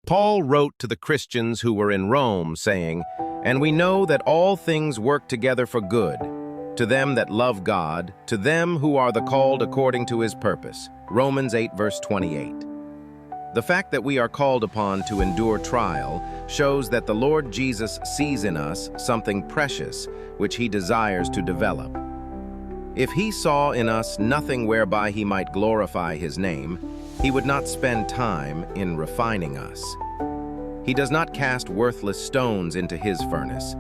Paul wrote to the Christians who were in Rome, saying, "And we know that all things work together for good, to them that love God, to them who are the called according to his purpose." Romans 8, verse 28. The fact that we are called upon to endure trial shows that the Lord Jesus sees in us something precious which he desires to develop. If he saw in us nothing whereby he might glorify his name, he would not spend time in refining us. He does not cast worthless stones into his furnace.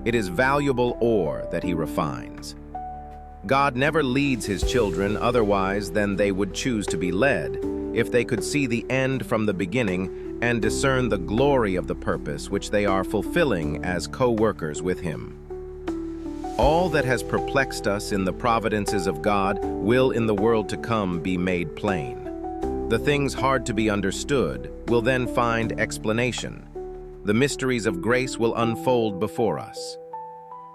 It is valuable ore that he refines. God never leads his children otherwise than they would choose to be led, if they could see the end from the beginning and discern the glory of the purpose which they are fulfilling as co-workers with him. All that has perplexed us in the providences of God will in the world to come be made plain. The things hard to be understood will then find explanation. The mysteries of grace will unfold before us.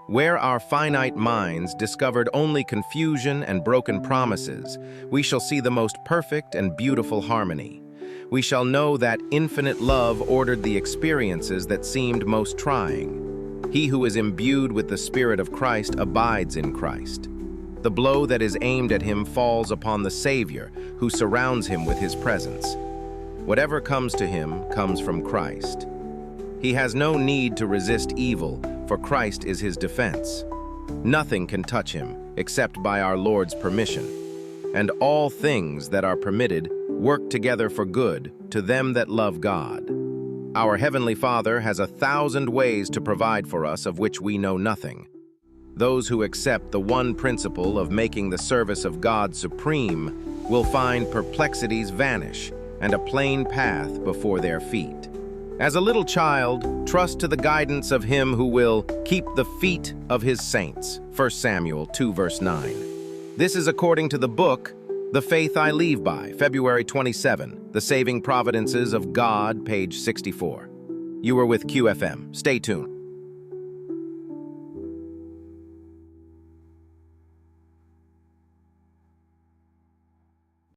Where our finite minds discovered only confusion and broken promises, we shall see the most perfect and beautiful harmony. We shall know that infinite love ordered the experiences that seemed most trying. He who is imbued with the Spirit of Christ abides in Christ. The blow that is aimed at him falls upon the Savior, who surrounds him with his presence. Whatever comes to him comes from Christ. He has no need to resist evil, for Christ is his defense. Nothing can touch him except by our Lord's permission. And all things that are permitted work together for good to them that love God. Our Heavenly Father has 1,000 ways to provide for us of which we know nothing. Those who accept the one principle of making the service of God supreme will find perplexities vanish and a plain path before their feet. As a little child, trust to the guidance of him who will keep the feet of his saints. 1 Samuel 2, verse 9. This is according to the book, The Faith I Leave By, February 27, The Saving Providences of God, page 64. You are with QFM. Stay tuned.